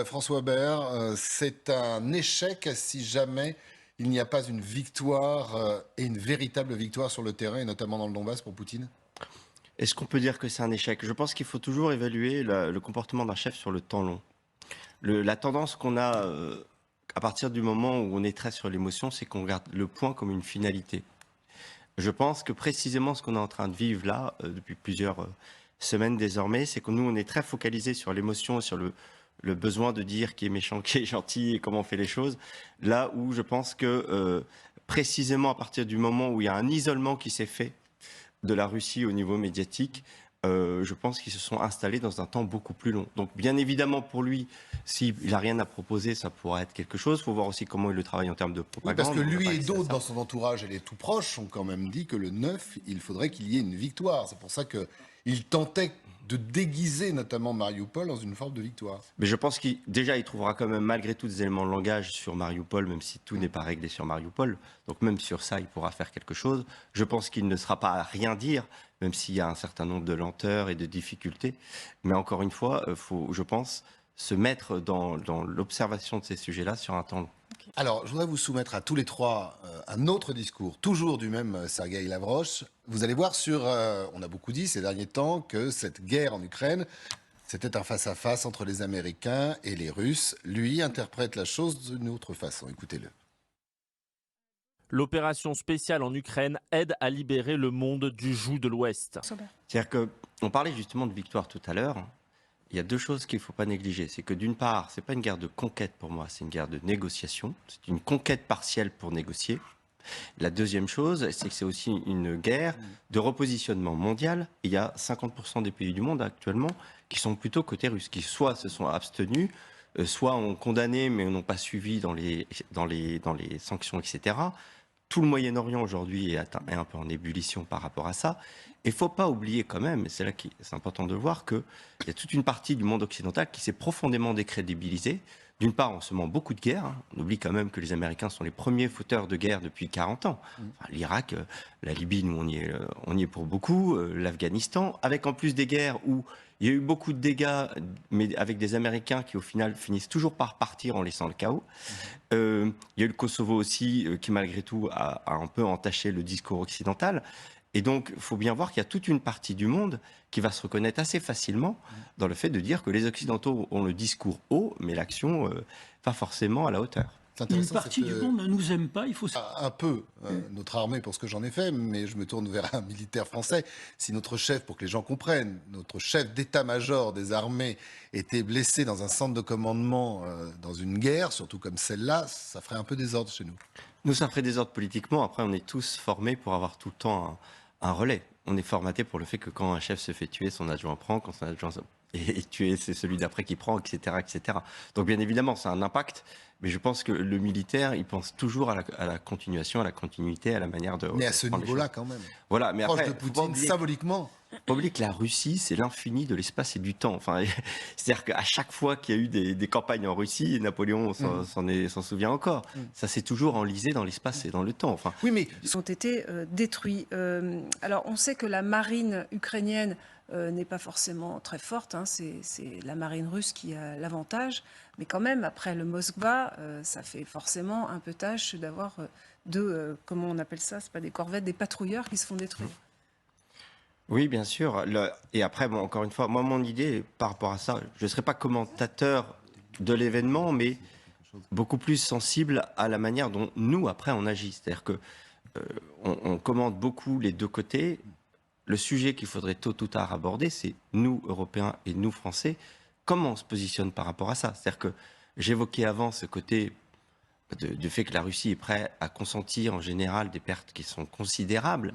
François Baer, c'est un échec si jamais il n'y a pas une victoire et une véritable victoire sur le terrain, et notamment dans le Donbass pour Poutine? Est-ce qu'on peut dire que c'est un échec? Je pense qu'il faut toujours évaluer le comportement d'un chef sur le temps long. La tendance qu'on a à partir du moment où on est très sur l'émotion, c'est qu'on regarde le point comme une finalité. Je pense que précisément ce qu'on est en train de vivre là, depuis plusieurs semaines désormais, c'est que nous, on est très focalisé sur l'émotion, sur le besoin de dire qui est méchant, qui est gentil et comment on fait les choses. Là où je pense que précisément à partir du moment où il y a un isolement qui s'est fait de la Russie au niveau médiatique, je pense qu'ils se sont installés dans un temps beaucoup plus long. Donc bien évidemment pour lui, s'il n'a rien à proposer, ça pourra être quelque chose. Il faut voir aussi comment il le travaille en termes de Oui, parce que propagande. On n'a lui pas et accès à d'autres ça. dans son entourage et les tout proches ont quand même dit que le 9, il faudrait qu'il y ait une victoire. C'est pour ça qu'il tentait de déguiser notamment Mariupol dans une forme de victoire. Mais je pense qu'il déjà il trouvera quand même malgré tout des éléments de langage sur Mariupol, même si tout n'est pas réglé sur Mariupol. Donc même sur ça, il pourra faire quelque chose. Je pense qu'il ne sera pas à rien dire, même s'il y a un certain nombre de lenteurs et de difficultés. Mais encore une fois, il faut, je pense, se mettre dans l'observation de ces sujets-là sur un temps long. Alors, je voudrais vous soumettre à tous les trois un autre discours, toujours du même Sergueï Lavrov. Vous allez voir on a beaucoup dit ces derniers temps que cette guerre en Ukraine, c'était un face-à-face entre les Américains et les Russes. Lui interprète la chose d'une autre façon. Écoutez-le. L'opération spéciale en Ukraine aide à libérer le monde du joug de l'Ouest. C'est-à-dire qu'on parlait justement de victoire tout à l'heure. Il y a deux choses qu'il ne faut pas négliger. C'est que d'une part, ce n'est pas une guerre de conquête pour moi, c'est une guerre de négociation. C'est une conquête partielle pour négocier. La deuxième chose, c'est que c'est aussi une guerre de repositionnement mondial. Il y a 50% des pays du monde actuellement qui sont plutôt côté russe, qui soit se sont abstenus, soit ont condamné mais n'ont pas suivi dans les sanctions, etc. Tout le Moyen-Orient aujourd'hui est un peu en ébullition par rapport à ça. Et il ne faut pas oublier quand même, et c'est là que c'est important de voir, qu'il y a toute une partie du monde occidental qui s'est profondément décrédibilisée. D'une part, on se ment beaucoup de guerres. On oublie quand même que les Américains sont les premiers fauteurs de guerre depuis 40 ans. Enfin, l'Irak, la Libye, nous, on y est pour beaucoup. L'Afghanistan, avec en plus des guerres où il y a eu beaucoup de dégâts, mais avec des Américains qui, au final, finissent toujours par partir en laissant le chaos. Il y a eu le Kosovo aussi, qui malgré tout a un peu entaché le discours occidental. Et donc, il faut bien voir qu'il y a toute une partie du monde qui va se reconnaître assez facilement dans le fait de dire que les Occidentaux ont le discours haut, mais l'action pas forcément à la hauteur. C'est Une intéressant, partie du monde ne nous aime pas, il faut... un peu notre armée pour ce que j'en ai fait, mais je me tourne vers un militaire français. Si notre chef, pour que les gens comprennent, notre chef d'état-major des armées était blessé dans un centre de commandement dans une guerre, surtout comme celle-là, ça ferait un peu désordre chez nous. Nous, ça ferait désordre politiquement. Après, on est tous formés pour avoir tout le temps un relais. On est formaté pour le fait que quand un chef se fait tuer, son adjoint prend, quand son adjoint est tué, c'est celui d'après qui prend, etc., etc. Donc, bien évidemment, ça a un impact. Mais je pense que le militaire, il pense toujours à la continuation, à la continuité, à la manière de Mais à ce prendre les niveau-là, choses. quand même. Voilà, mais Proche après, de faut pas Poutine, oublier, symboliquement. faut pas oublier que la Russie, c'est l'infini de l'espace et du temps. Enfin, c'est-à-dire qu'à chaque fois qu'il y a eu des campagnes en Russie, et Napoléon s'en souvient encore, ça s'est toujours enlisé dans l'espace et dans le temps. Enfin, Oui, mais ont été détruits. Alors, on sait que la marine ukrainienne n'est pas forcément très forte. Hein, c'est la marine russe qui a l'avantage. Mais quand même, après le Moskva, ça fait forcément un peu tâche d'avoir comment on appelle ça? C'est pas des corvettes, des patrouilleurs qui se font détruire. oui, bien sûr. Et après, bon, encore une fois, moi, mon idée par rapport à ça, je ne serai pas commentateur de l'événement, mais beaucoup plus sensible à la manière dont nous, après, on agit. C'est-à-dire que on commente beaucoup les deux côtés. Le sujet qu'il faudrait tôt ou tard aborder, c'est nous, Européens, et nous, Français, comment on se positionne par rapport à ça. C'est-à-dire que j'évoquais avant ce côté du fait que la Russie est prête à consentir en général des pertes qui sont considérables.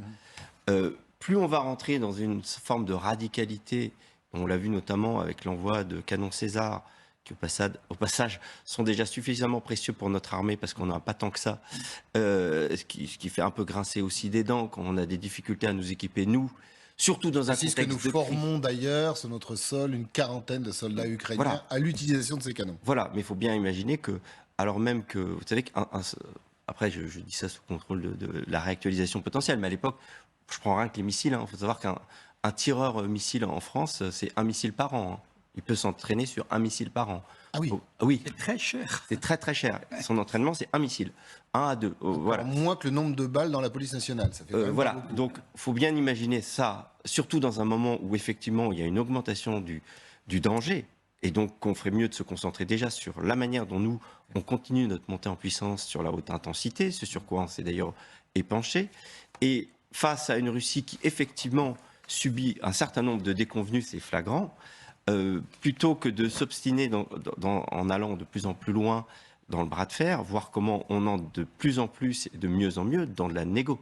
Plus on va rentrer dans une forme de radicalité, on l'a vu notamment avec l'envoi de canons César, qui au passage sont déjà suffisamment précieux pour notre armée parce qu'on n'a pas tant que ça, ce qui fait un peu grincer aussi des dents quand on a des difficultés à nous équiper, nous, surtout dans un c'est ce que nous contexte de crise. formons d'ailleurs sur notre sol une quarantaine de soldats ukrainiens Voilà. à l'utilisation de ces canons. Voilà, mais il faut bien imaginer que, alors même que, vous savez après je dis ça sous contrôle de la réactualisation potentielle, mais à l'époque, je prends rien que les missiles, il faut savoir qu'un tireur missile en France, c'est un missile par an. Il peut s'entraîner sur un missile par an. Ah oui. Oui, C'est très cher. c'est très très cher. Son entraînement, c'est un missile. 1 à 2. Voilà. Moins que le nombre de balles dans la police nationale. Ça fait quand même Voilà, pas beaucoup. donc il faut bien imaginer ça, surtout dans un moment où effectivement il y a une augmentation du danger, et donc qu'on ferait mieux de se concentrer déjà sur la manière dont nous, on continue notre montée en puissance sur la haute intensité, ce sur quoi on s'est d'ailleurs épanché, et face à une Russie qui effectivement subit un certain nombre de déconvenues, c'est flagrant, plutôt que de s'obstiner en allant de plus en plus loin dans le bras de fer, voir comment on entre de plus en plus et de mieux en mieux dans de la négo.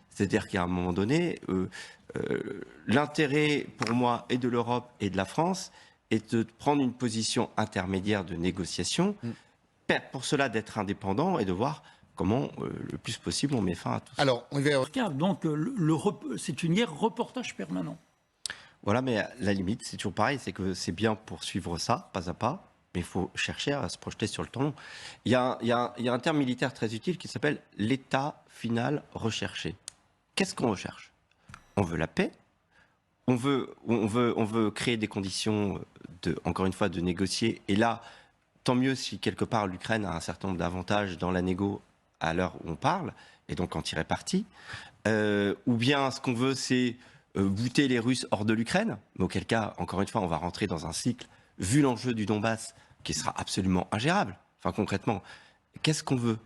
C'est-à-dire qu'à un moment donné, l'intérêt pour moi et de l'Europe et de la France est de prendre une position intermédiaire de négociation, pour cela d'être indépendant et de voir comment le plus possible on met fin à tout ça. Alors, on y va. Donc, c'est une guerre reportage permanent. Voilà, mais à la limite, c'est toujours pareil, c'est que c'est bien pour suivre ça, pas à pas, mais il faut chercher à se projeter sur le temps long. Il y a un terme militaire très utile qui s'appelle l'état final recherché. Qu'est-ce qu'on recherche? On veut la paix, on veut créer des conditions, encore une fois, de négocier. Et là, tant mieux si quelque part l'Ukraine a un certain nombre d'avantages dans la négo à l'heure où on parle, et donc en tirer parti. Ou bien ce qu'on veut, c'est bouter les Russes hors de l'Ukraine, mais auquel cas, encore une fois, on va rentrer dans un cycle, vu l'enjeu du Donbass, qui sera absolument ingérable. Enfin, concrètement, qu'est-ce qu'on veut?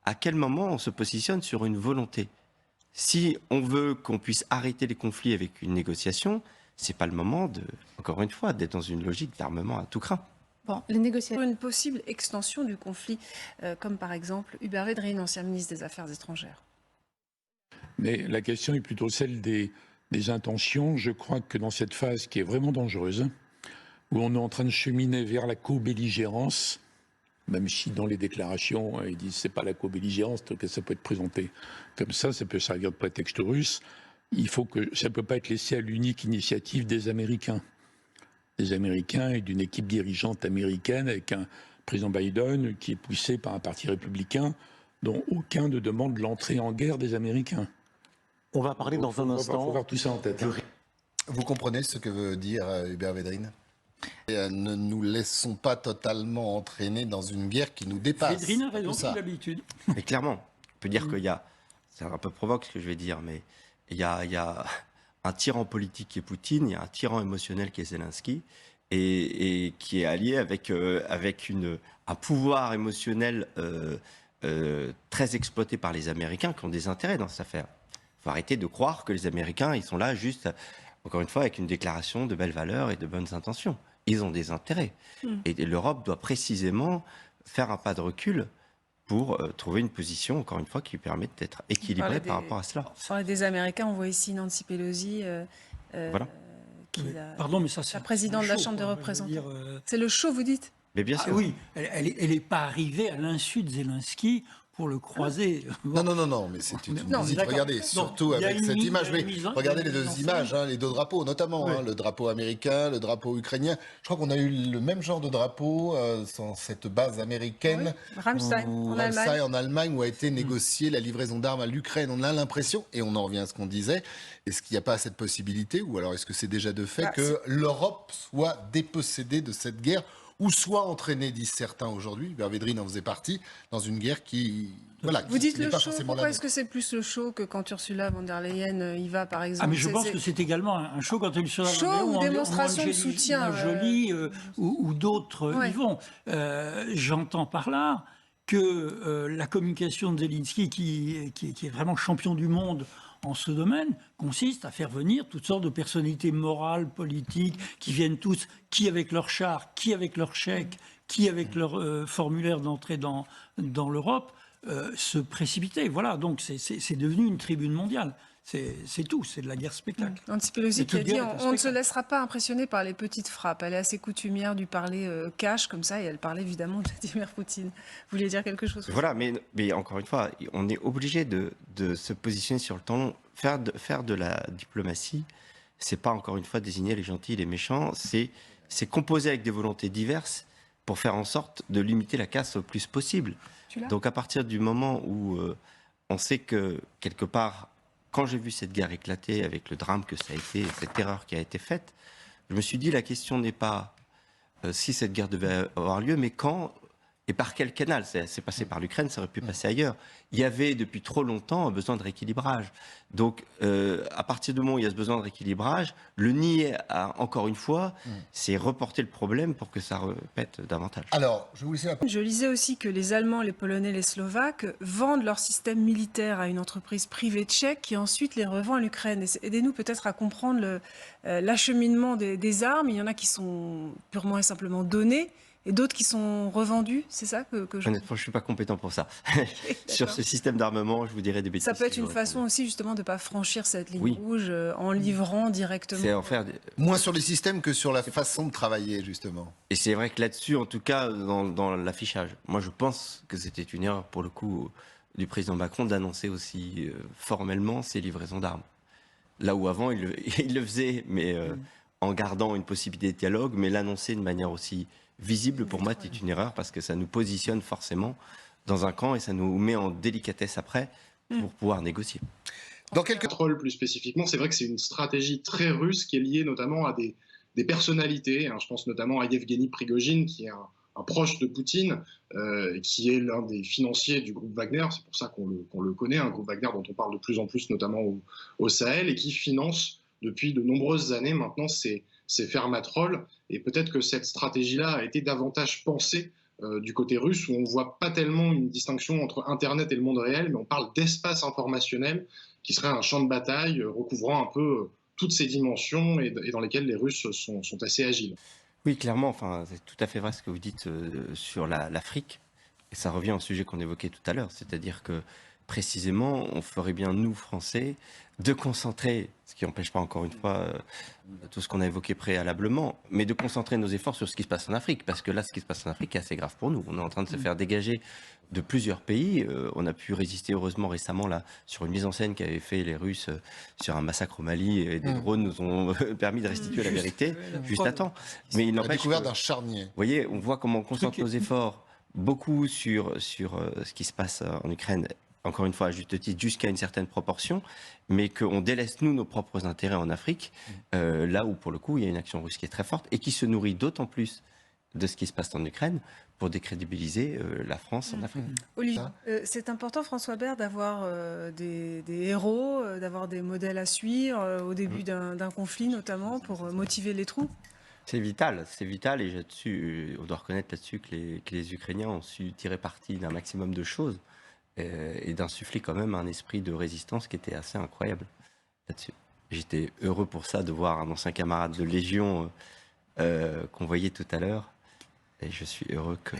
À quel moment on se positionne sur une volonté? Si on veut qu'on puisse arrêter les conflits avec une négociation, c'est pas le moment, encore une fois, d'être dans une logique d'armement à tout crin. Bon, les négociations. Une possible extension du conflit, comme par exemple Hubert Védrine, ancien ministre des Affaires étrangères. Mais la question est plutôt celle des intentions. Je crois que dans cette phase qui est vraiment dangereuse, où on est en train de cheminer vers la co-belligérance, même si dans les déclarations, ils disent que ce n'est pas la co-belligérance, que ça peut être présenté comme ça peut servir de prétexte russe, il faut que ça ne peut pas être laissé à l'unique initiative des Américains. Des Américains et d'une équipe dirigeante américaine avec un président Biden qui est poussé par un parti républicain dont aucun ne demande l'entrée en guerre des Américains. On va parler dans un instant. Il faut avoir tout ça en tête. Vous comprenez ce que veut dire Hubert Védrine? Et, ne nous laissons pas totalement entraîner dans une guerre qui nous dépasse. Védrine a raison, Tout ça. comme d'habitude. Mais clairement, on peut dire qu'il y a, c'est un peu provoque ce que je vais dire, mais il y a un tyran politique qui est Poutine, il y a un tyran émotionnel qui est Zelensky, et qui est allié avec un pouvoir émotionnel très exploité par les Américains qui ont des intérêts dans cette affaire. Il faut arrêter de croire que les Américains, ils sont là juste, encore une fois, avec une déclaration de belles valeurs et de bonnes intentions. Ils ont des intérêts. Et l'Europe doit précisément faire un pas de recul pour trouver une position, encore une fois, qui permette d'être équilibrée par rapport à cela. On parlait des Américains, on voit ici Nancy Pelosi, Voilà. qui est Pardon, mais ça, c'est la présidente de la chaud, Chambre des quoi. représentants. Je veux dire, C'est le show, vous dites? Mais bien ah sûr. oui, elle n'est pas arrivée à l'insu de Zelensky pour le croiser. Non, mais c'est une Non, visite. d'accord. Regardez, Donc, surtout il y a avec une cette mise- image. il y a Mais une mise en- regardez il y les a une deux mise en images, scène. les deux drapeaux notamment, Ouais. le drapeau américain, le drapeau ukrainien. Je crois qu'on a eu le même genre de drapeau dans cette base américaine. Rammstein, en Ramstein, Allemagne. en Allemagne, où a été négociée la livraison d'armes à l'Ukraine. On a l'impression, et on en revient à ce qu'on disait, est-ce qu'il n'y a pas cette possibilité, ou alors est-ce que c'est déjà de fait, Bah, que l'Europe soit dépossédée de cette guerre, ou soit entraînée, disent certains aujourd'hui, Hubert Védrine en faisait partie, dans une guerre qui... Voilà, Vous qui dites n'est le pas show, forcément pourquoi la est-ce que c'est plus le show que quand Ursula von der Leyen y va, par exemple? Ah, mais je pense que c'est également un show quand elle sera Show ou démonstration de soutien, Jolie ou d'autres Ouais. y vont. J'entends par là que la communication de Zelensky, qui est vraiment champion du monde en ce domaine, consiste à faire venir toutes sortes de personnalités morales, politiques, qui viennent tous, qui avec leur char, qui avec leur chèque, qui avec leur formulaire d'entrée dans l'Europe, se précipiter. Voilà, donc c'est devenu une tribune mondiale. C'est tout, c'est de la guerre spectacle. Nancy Pelosi Mais qui a toute dit guerre est un on ne se spectacle. laissera pas impressionner par les petites frappes. Elle est assez coutumière du parler cash comme ça, et elle parlait évidemment de Vladimir Poutine. Vous vouliez dire quelque chose? Voilà, mais encore une fois, on est obligé de se positionner sur le temps long. Faire de la diplomatie, c'est pas encore une fois désigner les gentils et les méchants, c'est composer avec des volontés diverses pour faire en sorte de limiter la casse au plus possible. Donc à partir du moment où on sait que, quelque part, quand j'ai vu cette guerre éclater avec le drame que ça a été, cette erreur qui a été faite, je me suis dit la question n'est pas si cette guerre devait avoir lieu, mais quand et par quel canal? C'est passé par l'Ukraine, ça aurait pu passer ailleurs. Il y avait depuis trop longtemps un besoin de rééquilibrage. Donc, à partir du moment où il y a ce besoin de rééquilibrage, le nier, encore une fois, c'est reporter le problème pour que ça répète davantage. Alors, je vais vous laisser la parole. Je lisais aussi que les Allemands, les Polonais, les Slovaques vendent leur système militaire à une entreprise privée tchèque qui ensuite les revend à l'Ukraine. Aidez-nous peut-être à comprendre l'acheminement des armes. Il y en a qui sont purement et simplement données et d'autres qui sont revendus. C'est ça que je... Honnêtement, je ne suis pas compétent pour ça. Sur d'accord. ce système d'armement, je vous dirais des bêtises. Ça peut être si une je façon réponds. aussi justement de ne pas franchir cette ligne Oui. rouge en livrant directement. C'est en faire. Moins sur les systèmes que sur la façon de travailler, justement. Et c'est vrai que là-dessus, en tout cas, dans l'affichage, moi je pense que c'était une erreur pour le coup du président Macron d'annoncer aussi formellement ses livraisons d'armes. Là où avant, il le faisait, mais en gardant une possibilité de dialogue, mais l'annoncer de manière aussi visible, pour moi, c'est une erreur parce que ça nous positionne forcément dans un camp et ça nous met en délicatesse après pour pouvoir négocier. Dans quelques... Contrôle plus spécifiquement, c'est vrai que c'est une stratégie très russe qui est liée notamment à des personnalités. Hein. Je pense notamment à Yevgeny Prigojine, qui est un proche de Poutine, qui est l'un des financiers du groupe Wagner. C'est pour ça qu'on le connaît, un groupe Wagner dont on parle de plus en plus, notamment au Sahel, et qui finance depuis de nombreuses années maintenant ces fermatrolls. Et peut-être que cette stratégie-là a été davantage pensée du côté russe, où on ne voit pas tellement une distinction entre Internet et le monde réel, mais on parle d'espace informationnel qui serait un champ de bataille recouvrant un peu toutes ces dimensions et dans lesquelles les Russes sont assez agiles. Oui, clairement, enfin, c'est tout à fait vrai ce que vous dites sur l'Afrique. Et ça revient au sujet qu'on évoquait tout à l'heure, c'est-à-dire que précisément, on ferait bien, nous, Français, de concentrer, ce qui n'empêche pas encore une fois tout ce qu'on a évoqué préalablement, mais de concentrer nos efforts sur ce qui se passe en Afrique, parce que là, ce qui se passe en Afrique est assez grave pour nous. On est en train de se faire dégager de plusieurs pays. On a pu résister heureusement récemment là, sur une mise en scène qu'avaient fait les Russes sur un massacre au Mali, et des drones nous ont permis de restituer la vérité juste à temps. Mais il La n'empêche découverte que, d'un charnier. vous voyez, on voit comment on concentre nos efforts beaucoup sur ce qui se passe en Ukraine, encore une fois à juste titre, jusqu'à une certaine proportion, mais qu'on délaisse nous nos propres intérêts en Afrique, là où pour le coup il y a une action russe qui est très forte et qui se nourrit d'autant plus de ce qui se passe en Ukraine pour décrédibiliser la France en Afrique. Olivier, c'est important, François Baird, d'avoir des héros, d'avoir des modèles à suivre au début d'un conflit notamment pour motiver les troupes. C'est vital, et là-dessus, on doit reconnaître là-dessus que les Ukrainiens ont su tirer parti d'un maximum de choses et d'insuffler quand même un esprit de résistance qui était assez incroyable là-dessus. J'étais heureux pour ça de voir un ancien camarade de Légion qu'on voyait tout à l'heure, et je suis heureux que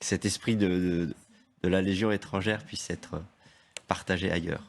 cet esprit de la Légion étrangère puisse être partagé ailleurs.